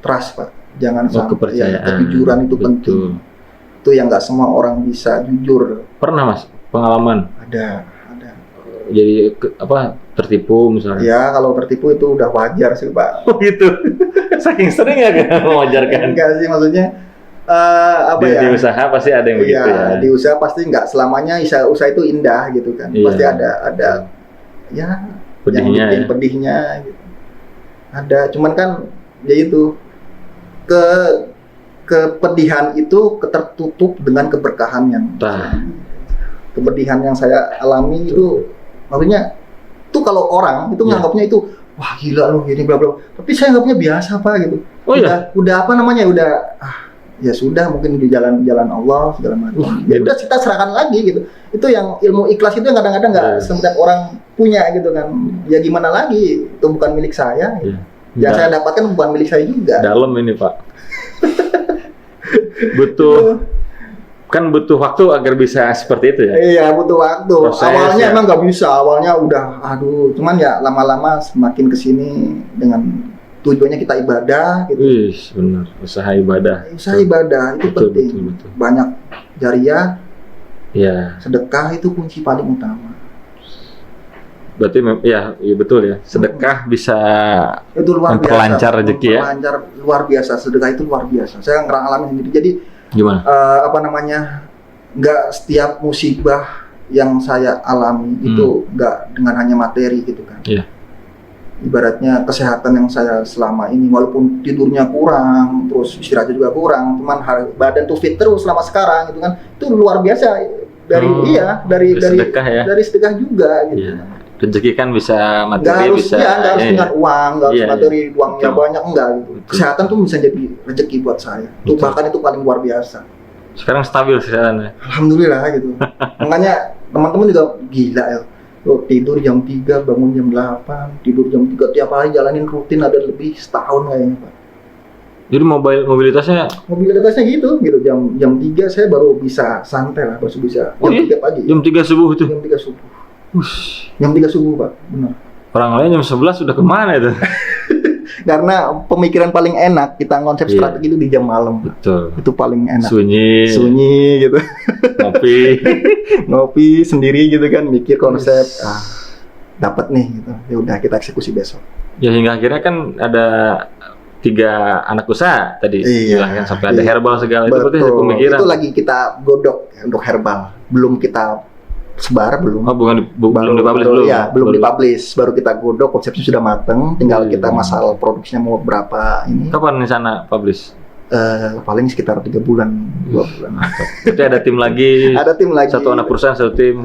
Speaker 1: trust, Pak. Jangan sampai kejujuran itu penting. Itu yang nggak semua orang bisa jujur.
Speaker 2: Pernah Mas pengalaman?
Speaker 1: Ada.
Speaker 2: Jadi tertipu misalnya?
Speaker 1: Ya kalau tertipu itu udah wajar sih, Pak.
Speaker 2: Oh gitu. Saking sering ya kan mewajarkan?
Speaker 1: Enggak sih, maksudnya
Speaker 2: di usaha pasti ada yang begitu ya.
Speaker 1: Di usaha pasti nggak selamanya usaha itu indah gitu kan. Pasti ada
Speaker 2: pedihnya,
Speaker 1: yang pedihnya gitu. Ada, cuman kan ya itu kepedihan itu tertutup dengan keberkahan yang kepedihan yang saya alami itu maksudnya tuh kalau orang itu nganggapnya itu wah gila loh ini bla bla, tapi saya nganggapnya biasa Pak gitu. Udah apa namanya ya sudah mungkin di jalan Allah segala macam. Ya udah kita serahkan lagi gitu. Itu yang ilmu ikhlas itu yang kadang-kadang nggak sempat orang punya gitu kan. Ya gimana lagi, itu bukan milik saya. Gitu. Yang saya dapatkan bukan milik saya juga.
Speaker 2: Dalam ini Pak. butuh waktu agar bisa seperti itu ya.
Speaker 1: Iya butuh waktu. Awalnya emang nggak bisa. Awalnya udah cuman ya lama-lama semakin kesini dengan tujuannya kita ibadah gitu.
Speaker 2: Benar, usaha ibadah.
Speaker 1: Usaha ibadah itu penting. Betul. Banyak jariah.
Speaker 2: Ya.
Speaker 1: Sedekah itu kunci paling utama.
Speaker 2: Berarti ya betul ya. Sedekah bisa
Speaker 1: itu
Speaker 2: memperlancar rezeki ya.
Speaker 1: Memperlancar luar biasa. Sedekah itu luar biasa. Saya ngalamin sendiri. Jadi
Speaker 2: gimana?
Speaker 1: Nggak setiap musibah yang saya alami itu nggak dengan hanya materi gitu kan.
Speaker 2: Iya.
Speaker 1: Ibaratnya kesehatan yang saya selama ini walaupun tidurnya kurang, terus istirahatnya juga kurang, cuman badan tuh fit terus selama sekarang gitu kan, itu luar biasa dari
Speaker 2: sedekah ya.
Speaker 1: Dari sedekah juga gitu.
Speaker 2: Iya. Rezeki kan bisa materi, bisa
Speaker 1: nggak harus dengan uang, nggak harus materi uangnya banyak enggak gitu. Kesehatan tuh bisa jadi rezeki buat saya. Tuh bahkan itu paling luar biasa.
Speaker 2: Sekarang stabil kesehatannya.
Speaker 1: Alhamdulillah gitu. Makanya teman-teman juga gila ya. Lo tidur jam 3, bangun jam 8, tidur jam 3 tiap hari jalanin rutin ada lebih setahun kayaknya Pak.
Speaker 2: Jadi mobilitasnya
Speaker 1: gitu jam 3 saya baru bisa santai lah, baru bisa jam 3 pagi.
Speaker 2: Jam 3 subuh itu?
Speaker 1: Jam 3 subuh. Jam 3 subuh Pak, benar.
Speaker 2: Orang lain jam 11 sudah kemana itu?
Speaker 1: Karena pemikiran paling enak kita konsep strategi itu di jam malam.
Speaker 2: Betul.
Speaker 1: Itu paling enak.
Speaker 2: Sunyi
Speaker 1: gitu. Ngopi sendiri gitu kan, mikir konsep. Dapat nih gitu. Ya udah kita eksekusi besok.
Speaker 2: Ya hingga akhirnya kan ada 3 anak usaha tadi bilang kan sampai ada herbal segala. Itu berarti pemikiran.
Speaker 1: Itu lagi kita godok untuk herbal. Belum kita sebar belum.
Speaker 2: Oh, belum dipublish belum.
Speaker 1: Ya, belum dipublish. Baru kita godok, konsepnya sudah mateng, tinggal kita masalah produksinya mau berapa ini.
Speaker 2: Kapan di sana publish?
Speaker 1: paling sekitar 3 bulan, 2 bulan.
Speaker 2: Berarti ada tim lagi.
Speaker 1: Ada tim lagi.
Speaker 2: Satu anak perusahaan, satu tim.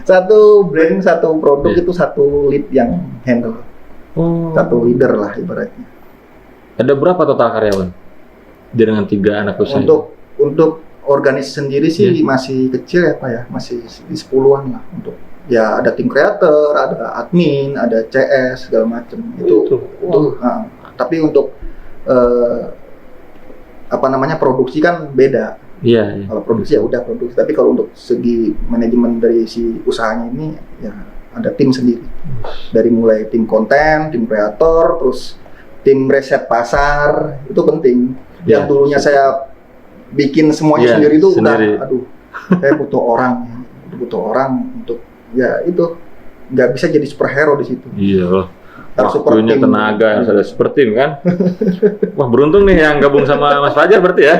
Speaker 1: Satu brand, satu produk itu satu lead yang handle. Satu leader lah ibaratnya.
Speaker 2: Ada berapa total karyawan? Dengan 3 anak usaha.
Speaker 1: Untuk organisasi sendiri sih masih kecil ya Pak ya, masih di 10-an lah untuk ya ada tim kreator, ada admin, ada CS segala macam. Itu. Tapi untuk produksi kan beda.
Speaker 2: Iya.
Speaker 1: Kalau produksi ya udah produksi, tapi kalau untuk segi manajemen dari si usahanya ini ya ada tim sendiri. Dari mulai tim konten, tim kreator, terus tim riset pasar, itu penting. Yang dulunya saya bikin semuanya sendiri itu udah aduh, saya butuh orang untuk ya itu nggak bisa jadi superhero di situ.
Speaker 2: Iya loh. Waktunya, tenaga yang sudah super tim kan. Wah, beruntung nih yang gabung sama Mas Fajar berarti ya.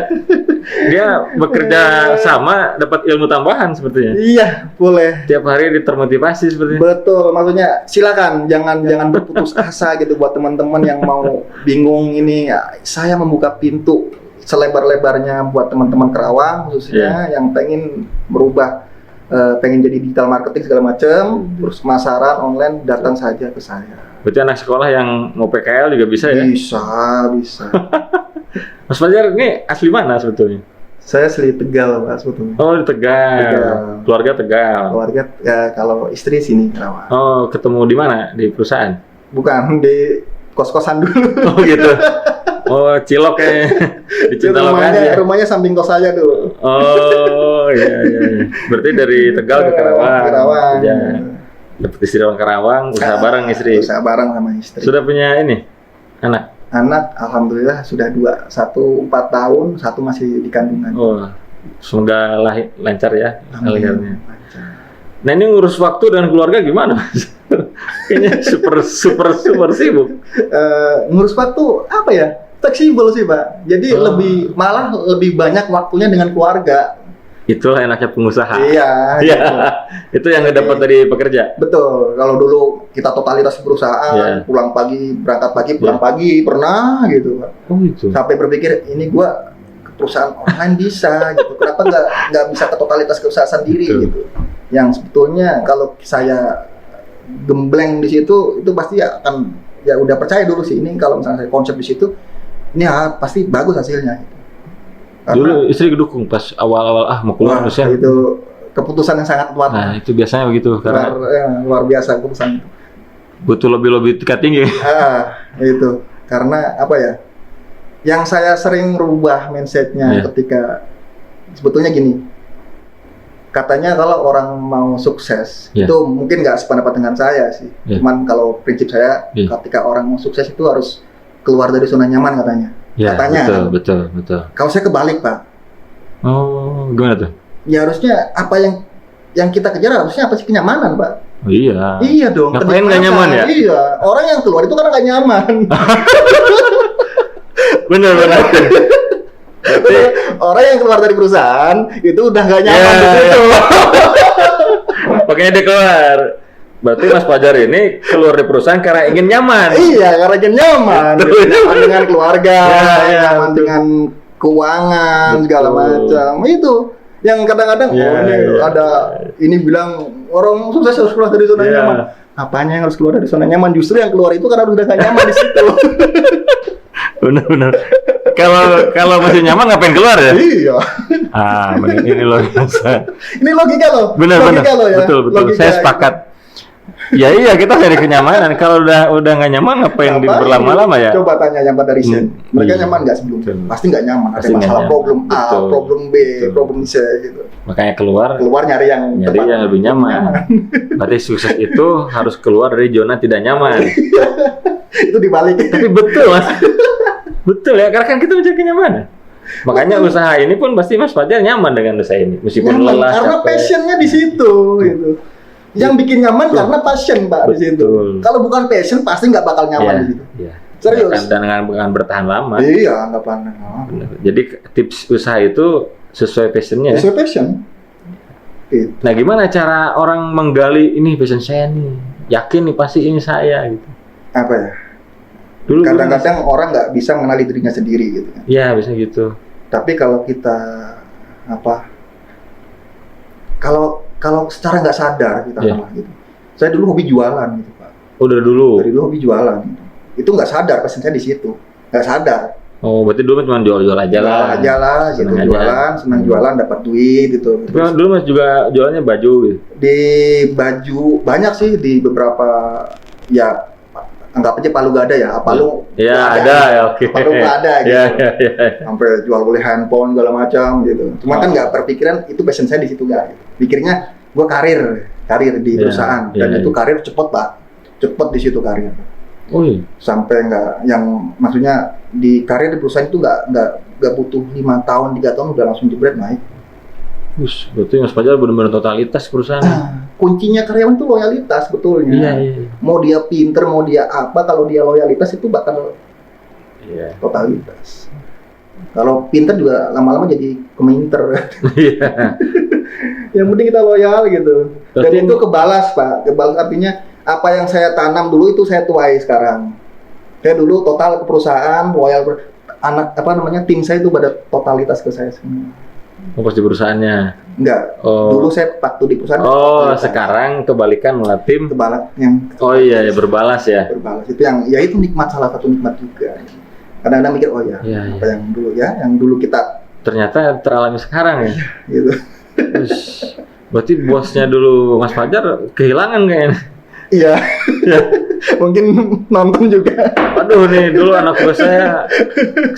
Speaker 2: Dia bekerja sama dapat ilmu tambahan sepertinya.
Speaker 1: Iya, boleh.
Speaker 2: Tiap hari termotivasi sepertinya.
Speaker 1: Betul, maksudnya silakan jangan berputus asa gitu buat teman-teman yang mau bingung ini. Ya, saya membuka pintu selebar-lebarnya buat teman-teman Kerawang khususnya yang pengen merubah, pengen jadi digital marketing segala macam, terus pemasaran online, datang saja ke saya.
Speaker 2: Berarti anak sekolah yang mau PKL juga bisa ya?
Speaker 1: Bisa.
Speaker 2: Mas Fajar ini asli mana sebetulnya?
Speaker 1: Saya asli Tegal Pak sebetulnya.
Speaker 2: Oh di Tegal. Keluarga Tegal.
Speaker 1: Keluarga ya, kalau istri sini Kerawang.
Speaker 2: Oh, ketemu di mana? Di perusahaan?
Speaker 1: Bukan, di kos-kosan dulu.
Speaker 2: Oh gitu. Oh, Cilok kayaknya. Di Cintalok aja.
Speaker 1: Rumahnya samping kos aja dulu.
Speaker 2: Oh, iya. Berarti dari Tegal ke Kerawang. Ya. Dapat istri orang Kerawang, usaha bareng istri.
Speaker 1: Usaha bareng sama istri.
Speaker 2: Sudah punya ini anak?
Speaker 1: Anak, alhamdulillah sudah 2, satu 4 tahun, satu masih di kandungan.
Speaker 2: Oh, semoga lancar ya lahirnya. Nah ini ngurus waktu dan keluarga gimana Mas? Kayaknya super sibuk.
Speaker 1: Ngurus waktu apa ya? Fleksibel sih Pak. Jadi malah lebih banyak waktunya dengan keluarga.
Speaker 2: Itulah enaknya pengusaha.
Speaker 1: Iya.
Speaker 2: Itu yang dapat dari pekerja.
Speaker 1: Betul. Kalau dulu kita totalitas perusahaan, pulang pagi, berangkat pagi, pulang pagi, pernah gitu Pak.
Speaker 2: Oh gitu.
Speaker 1: Sampai berpikir ini gua ke perusahaan online bisa gitu. Kenapa nggak bisa ke totalitas ke usaha sendiri gitu. Yang sebetulnya kalau saya gembleng di situ itu pasti akan ya udah percaya dulu sih ini kalau misalnya saya konsep di situ ini pasti bagus hasilnya gitu.
Speaker 2: Dulu istri dukung pas awal-awal mau keluar dosen.
Speaker 1: Itu keputusan yang sangat kuat.
Speaker 2: Nah, itu biasanya begitu karena
Speaker 1: luar biasa keputusan itu.
Speaker 2: Butuh lobby tingkat tinggi.
Speaker 1: Itu karena apa ya? Yang saya sering rubah mindsetnya ketika sebetulnya gini. Katanya kalau orang mau sukses itu mungkin nggak sependapat dengan saya sih. Cuman kalau prinsip saya ketika orang mau sukses itu harus keluar dari zona nyaman katanya. Katanya.
Speaker 2: Betul.
Speaker 1: Kalau saya kebalik Pak.
Speaker 2: Oh, gimana tuh?
Speaker 1: Ya harusnya apa yang kita kejar harusnya apa sih kenyamanan Pak?
Speaker 2: Oh, iya.
Speaker 1: Iya dong.
Speaker 2: Ngapain nggak nyaman ya?
Speaker 1: Iya. Orang yang keluar itu karena nggak nyaman.
Speaker 2: Bener.
Speaker 1: Berarti orang yang keluar dari perusahaan itu udah nggak nyaman di situ.
Speaker 2: Makanya dia keluar. Berarti Mas Fajar ini keluar dari perusahaan karena ingin nyaman.
Speaker 1: Iya, karena ingin nyaman. Nyaman dengan keluarga, nyaman dengan keuangan, segala macam. Itu yang kadang-kadang ini bilang orang sukses harus keluar dari zona nyaman. Apanya yang harus keluar dari zona nyaman? Justru yang keluar itu karena udah gak nyaman di situ.
Speaker 2: Benar. Kalau masih nyaman ngapain keluar ya?
Speaker 1: Iya.
Speaker 2: Ini logika.
Speaker 1: Ini logika loh.
Speaker 2: Benar.
Speaker 1: Ya.
Speaker 2: Betul. Saya sepakat. Ya iya kita cari kenyamanan. Kalau udah nggak nyaman ngapain berlama-lama ya?
Speaker 1: Coba tanya yang pada riset. Mereka nyaman nggak sebelumnya? Pasti nggak nyaman. Ada masalah problem A, problem B, problem C gitu.
Speaker 2: Makanya keluar
Speaker 1: nyari yang
Speaker 2: lebih nyaman. Berarti sukses itu harus keluar dari zona tidak nyaman.
Speaker 1: Itu dibalik.
Speaker 2: Tapi betul Mas. Betul ya, karena kan kita mencari kenyamanan. Makanya usaha ini pun pasti Mas Fajar nyaman dengan usaha ini, meskipun lelah.
Speaker 1: Karena passionnya di situ, gitu. Yang bikin nyaman karena passion Pak di situ. Kalau bukan passion pasti nggak bakal nyaman di situ.
Speaker 2: Iya.
Speaker 1: Serius.
Speaker 2: Dan dengan bertahan lama.
Speaker 1: Iya, nggak pernah lama.
Speaker 2: Jadi tips usaha itu sesuai passionnya.
Speaker 1: Sesuai passion.
Speaker 2: Nah, gimana cara orang menggali ini passion saya nih? Yakin nih pasti ini saya gitu.
Speaker 1: Apa ya?
Speaker 2: Dulu
Speaker 1: kadang-kadang orang nggak bisa mengenali dirinya sendiri gitu kan.
Speaker 2: Iya, bisa gitu.
Speaker 1: Tapi kalau kita kalau secara nggak sadar kita malah gitu. Saya dulu hobi jualan gitu Pak.
Speaker 2: Oh, dari dulu?
Speaker 1: Dari dulu hobi jualan. Gitu. Itu nggak sadar passion saya di situ. Nggak sadar.
Speaker 2: Oh, berarti dulu cuma jual-jual aja lah.
Speaker 1: Jual aja lah, gitu. Jualan, senang jualan, dapat duit gitu.
Speaker 2: Tapi dulu Mas juga jualannya baju gitu?
Speaker 1: Di baju, banyak sih di beberapa, ya anggap aja Palu gak ada ya, Palu
Speaker 2: ada ya, oke.
Speaker 1: Palu gak ada gitu.
Speaker 2: Ya.
Speaker 1: Sampai jual beli handphone segala macam gitu. Cuma kan nggak berpikiran itu passion saya di situ gak gitu. Pikirnya gue karir di perusahaan dan itu karir cepet Pak, cepet di situ karir.
Speaker 2: Oh iya.
Speaker 1: Sampai nggak, yang maksudnya di karir di perusahaan itu nggak butuh 5 tahun 3 tahun udah langsung jebret naik.
Speaker 2: Berarti Mas Fajar benar-benar totalitas perusahaan.
Speaker 1: Kuncinya karyawan itu loyalitas betulnya.
Speaker 2: Iya.
Speaker 1: Mau dia pinter, mau dia apa, kalau dia loyalitas itu bakal totalitas. Kalau pinter juga lama-lama jadi keminter.
Speaker 2: Iya.
Speaker 1: Yang penting kita loyal gitu. Dan itu kebalas Pak. Kebalas artinya apa yang saya tanam dulu itu saya tuai sekarang. Saya dulu total ke perusahaan, loyal tim saya itu pada totalitas ke saya semua.
Speaker 2: Oh, pas di perusahaannya?
Speaker 1: Enggak. Dulu saya waktu di perusahaan.
Speaker 2: Sekarang kebalikan malah tim.
Speaker 1: Yang
Speaker 2: berbalas ya.
Speaker 1: Berbalas itu itu nikmat, salah satu nikmat juga. Kadang-kadang mikir apa yang dulu kita
Speaker 2: ternyata teralami sekarang ya.
Speaker 1: Gitu.
Speaker 2: Berarti bosnya dulu Mas Fajar kehilangan kayaknya.
Speaker 1: Iya. Mungkin nonton juga.
Speaker 2: Aduh nih, dulu anak bos saya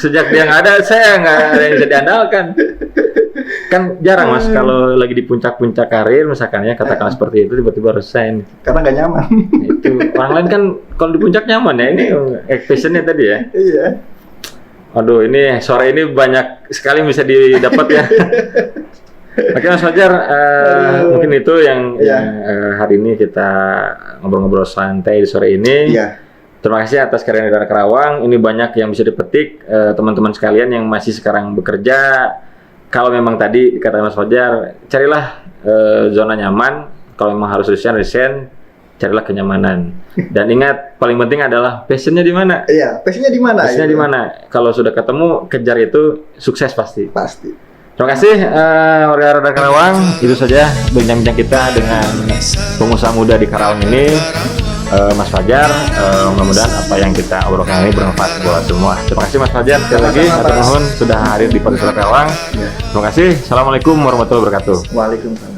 Speaker 2: sejak dia nggak ada, saya nggak ada yang bisa diandalkan. Kan jarang Mas kalau lagi di puncak-puncak karir misalkan ya, katakan seperti itu, tiba-tiba resign.
Speaker 1: Karena nggak nyaman.
Speaker 2: Itu orang lain kan kalau di puncak nyaman ya, ini passionnya tadi ya.
Speaker 1: Iya.
Speaker 2: Aduh, ini sore ini banyak sekali bisa didapat ya. Oke Mas Fajar, mungkin itu yang hari ini kita ngobrol-ngobrol santai di sore ini.
Speaker 1: Iya.
Speaker 2: Terima kasih atas karya Radar Karawang. Ini banyak yang bisa dipetik teman-teman sekalian yang masih sekarang bekerja. Kalau memang tadi kata Mas Fajar, carilah zona nyaman. Kalau memang harus resign, carilah kenyamanan. Dan ingat, paling penting adalah passionnya di mana.
Speaker 1: Iya, passionnya di mana?
Speaker 2: Passionnya di mana? Kalau sudah ketemu, kejar itu, sukses pasti.
Speaker 1: Pasti.
Speaker 2: Terima kasih warga Radar Karawang. Itu saja bincang-bincang kita dengan pengusaha muda di Karawang ini, Mas Fajar. Mudah-mudahan apa yang kita obrolkan ini bermanfaat buat semua. Terima kasih Mas Fajar sekali lagi, atur nuhun sudah hadir di Podcast Karawang. Terima kasih. Assalamualaikum warahmatullahi wabarakatuh.
Speaker 1: Waalaikumsalam.